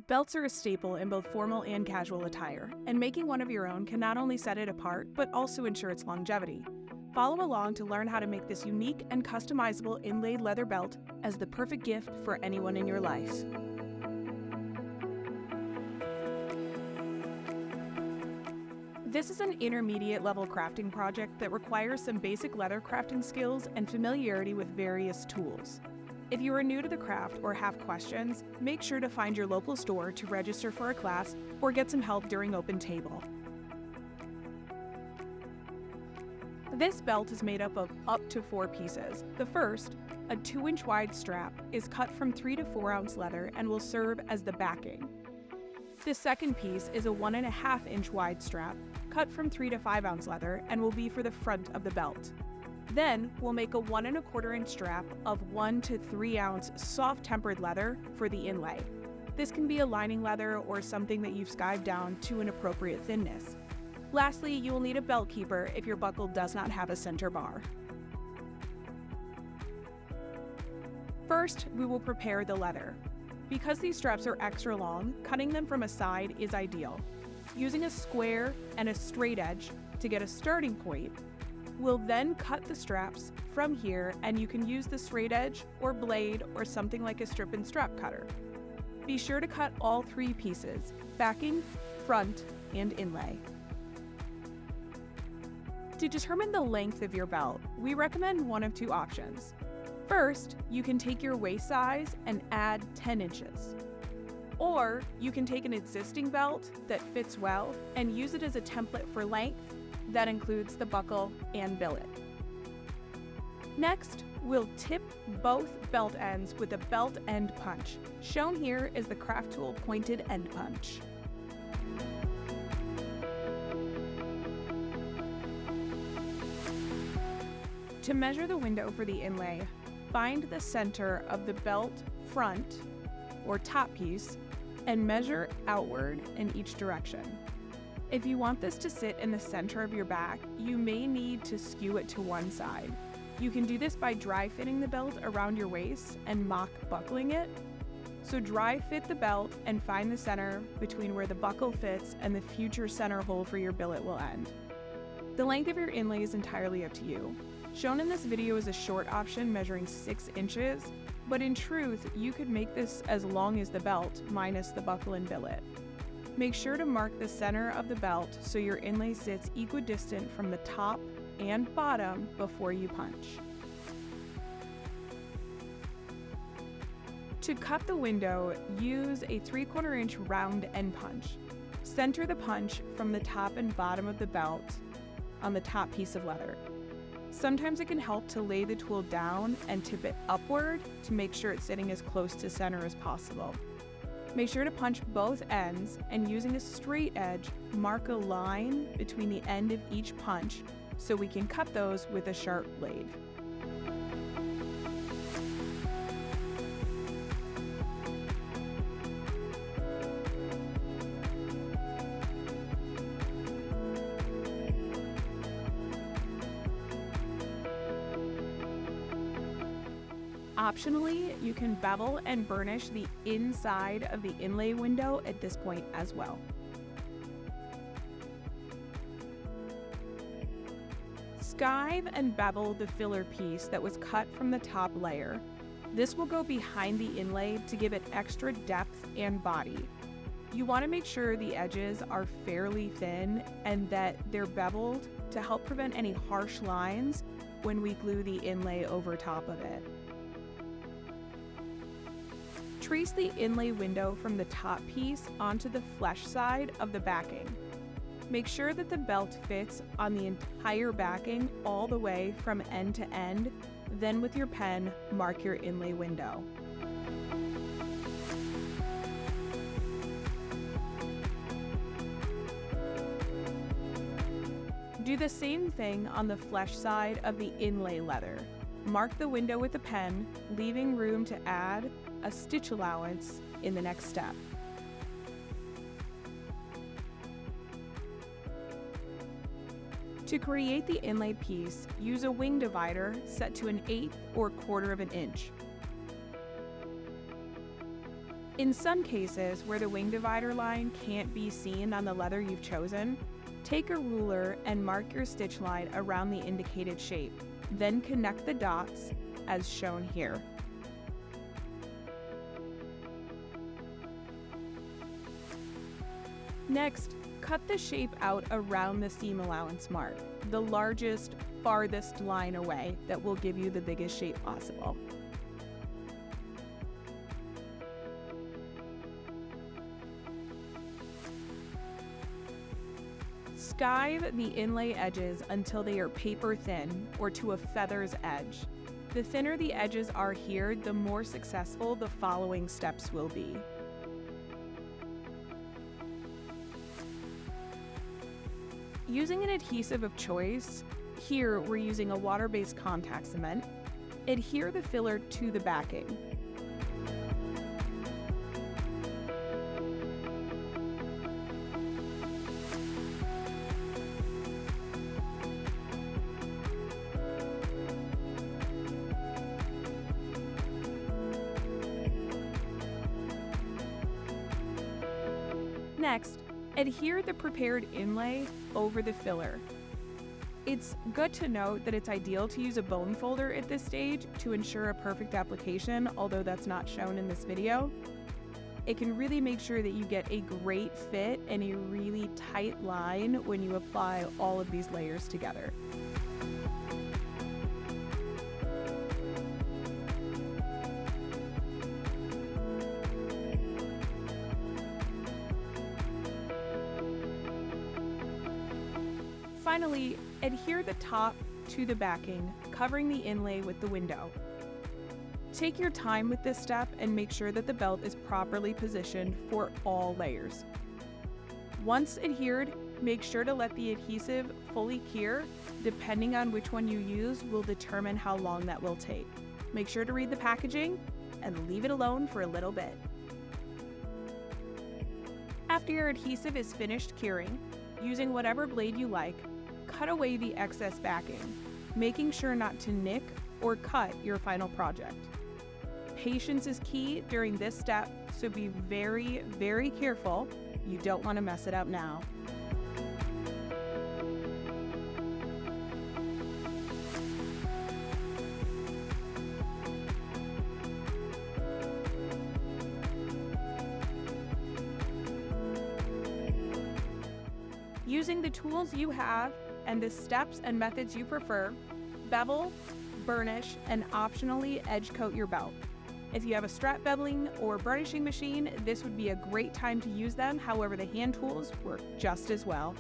Belts are a staple in both formal and casual attire, and making one of your own can not only set it apart, but also ensure its longevity. Follow along to learn how to make this unique and customizable inlaid leather belt as the perfect gift for anyone in your life. This is an intermediate level crafting project that requires some basic leather crafting skills and familiarity with various tools. If you are new to the craft or have questions, make sure to find your local store to register for a class or get some help during Open Table. This belt is made up of up to 4 pieces. The first, a 2-inch wide strap, is cut from 3 to 4 ounce leather and will serve as the backing. The second piece is a 1.5-inch wide strap, cut from 3 to 5 ounce leather and will be for the front of the belt. Then, we'll make a 1.25-inch strap of 1 to 3 ounce soft tempered leather for the inlay. This can be a lining leather or something that you've skived down to an appropriate thinness. Lastly, you will need a belt keeper if your buckle does not have a center bar. First, we will prepare the leather. Because these straps are extra long, cutting them from a side is ideal. Using a square and a straight edge to get a starting point, we'll then cut the straps from here, and you can use the straight edge or blade or something like a strip and strap cutter. Be sure to cut all 3 pieces, backing, front, and inlay. To determine the length of your belt, we recommend one of 2 options. First, you can take your waist size and add 10 inches. Or you can take an existing belt that fits well and use it as a template for length. That includes the buckle and billet. Next, we'll tip both belt ends with a belt end punch. Shown here is the craft tool pointed end punch. To measure the window for the inlay, find the center of the belt front or top piece and measure outward in each direction. If you want this to sit in the center of your back, you may need to skew it to one side. You can do this by dry fitting the belt around your waist and mock buckling it. So dry fit the belt and find the center between where the buckle fits and the future center hole for your billet will end. The length of your inlay is entirely up to you. Shown in this video is a short option measuring 6 inches, but in truth, you could make this as long as the belt minus the buckle and billet. Make sure to mark the center of the belt so your inlay sits equidistant from the top and bottom before you punch. To cut the window, use a 3/4 inch round end punch. Center the punch from the top and bottom of the belt on the top piece of leather. Sometimes it can help to lay the tool down and tip it upward to make sure it's sitting as close to center as possible. Make sure to punch both ends, and using a straight edge, mark a line between the end of each punch so we can cut those with a sharp blade. Optionally, you can bevel and burnish the inside of the inlay window at this point as well. Skive and bevel the filler piece that was cut from the top layer. This will go behind the inlay to give it extra depth and body. You want to make sure the edges are fairly thin and that they're beveled to help prevent any harsh lines when we glue the inlay over top of it. Trace the inlay window from the top piece onto the flesh side of the backing. Make sure that the belt fits on the entire backing all the way from end to end, then with your pen, mark your inlay window. Do the same thing on the flesh side of the inlay leather. Mark the window with a pen, leaving room to add a stitch allowance in the next step. To create the inlay piece, use a wing divider set to 1/8 or 1/4 of an inch. In some cases where the wing divider line can't be seen on the leather you've chosen, take a ruler and mark your stitch line around the indicated shape, then connect the dots as shown here. Next, cut the shape out around the seam allowance mark, the largest, farthest line away that will give you the biggest shape possible. Skive the inlay edges until they are paper thin or to a feather's edge. The thinner the edges are here, the more successful the following steps will be. Using an adhesive of choice, here we're using a water-based contact cement, adhere the filler to the backing. Next, adhere the prepared inlay over the filler. It's good to note that it's ideal to use a bone folder at this stage to ensure a perfect application, although that's not shown in this video. It can really make sure that you get a great fit and a really tight line when you apply all of these layers together. Finally, adhere the top to the backing, covering the inlay with the window. Take your time with this step and make sure that the belt is properly positioned for all layers. Once adhered, make sure to let the adhesive fully cure. Depending on which one you use will determine how long that will take. Make sure to read the packaging and leave it alone for a little bit. After your adhesive is finished curing, using whatever blade you like, cut away the excess backing, making sure not to nick or cut your final project. Patience is key during this step, so be very, very careful. You don't want to mess it up now. Using the tools you have and the steps and methods you prefer, bevel, burnish, and optionally edge coat your belt. If you have a strap beveling or burnishing machine, this would be a great time to use them. However, the hand tools work just as well.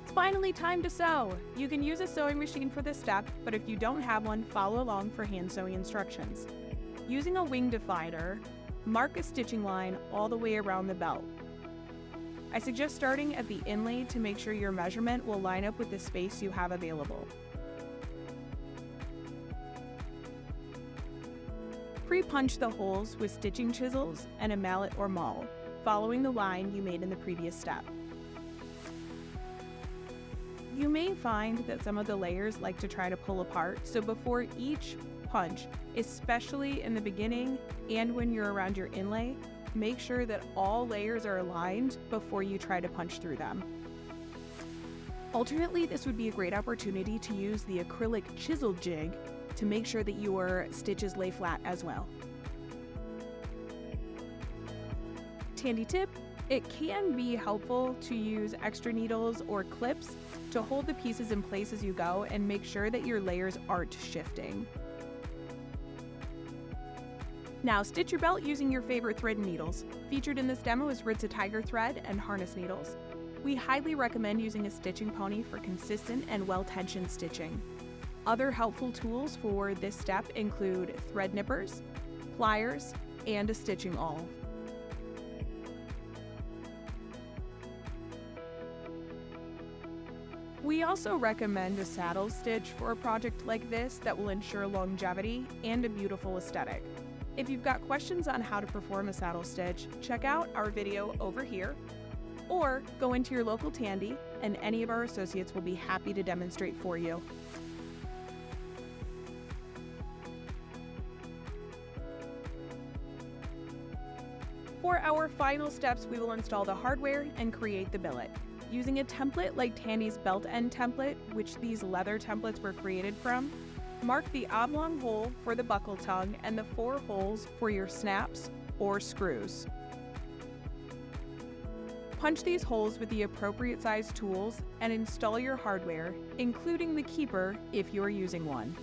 It's finally time to sew. You can use a sewing machine for this step, but if you don't have one, follow along for hand sewing instructions. Using a wing divider, mark a stitching line all the way around the belt. I suggest starting at the inlay to make sure your measurement will line up with the space you have available. Pre-punch the holes with stitching chisels and a mallet or maul, following the line you made in the previous step. You may find that some of the layers like to try to pull apart, so before each punch, especially in the beginning and when you're around your inlay, make sure that all layers are aligned before you try to punch through them. Alternately, this would be a great opportunity to use the acrylic chisel jig to make sure that your stitches lay flat as well. Handy tip, it can be helpful to use extra needles or clips to hold the pieces in place as you go and make sure that your layers aren't shifting. Now stitch your belt using your favorite thread and needles. Featured in this demo is Ritza Tiger thread and harness needles. We highly recommend using a stitching pony for consistent and well-tensioned stitching. Other helpful tools for this step include thread nippers, pliers, and a stitching awl. We also recommend a saddle stitch for a project like this that will ensure longevity and a beautiful aesthetic. If you've got questions on how to perform a saddle stitch, check out our video over here, or go into your local tandy and any of our associates will be happy to demonstrate for you. For our final steps, we will install the hardware and create the billet. Using a template like Tandy's belt end template, which these leather templates were created from, mark the oblong hole for the buckle tongue and the 4 holes for your snaps or screws. Punch these holes with the appropriate size tools and install your hardware, including the keeper if you are using one.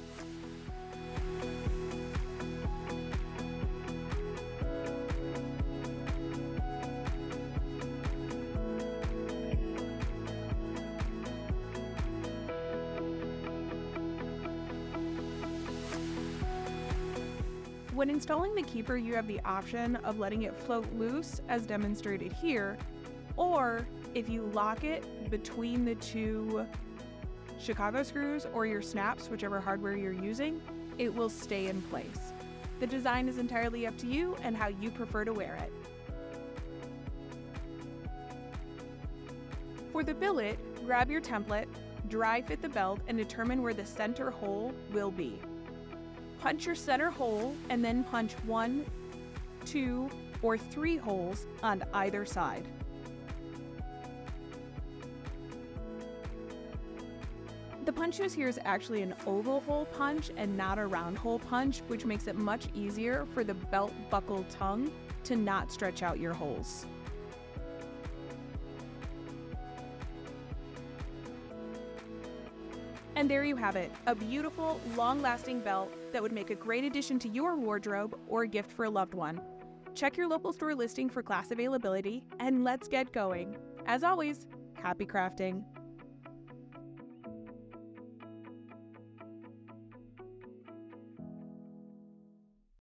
When installing the keeper, you have the option of letting it float loose as demonstrated here, or if you lock it between the 2 Chicago screws or your snaps, whichever hardware you're using, it will stay in place. The design is entirely up to you and how you prefer to wear it. For the billet, grab your template, dry fit the belt, and determine where the center hole will be. Punch your center hole and then punch 1, 2, or 3 holes on either side. The punch used here is actually an oval hole punch and not a round hole punch, which makes it much easier for the belt buckle tongue to not stretch out your holes. And there you have it, a beautiful, long-lasting belt that would make a great addition to your wardrobe or a gift for a loved one. Check your local store listing for class availability, and let's get going. As always, happy crafting!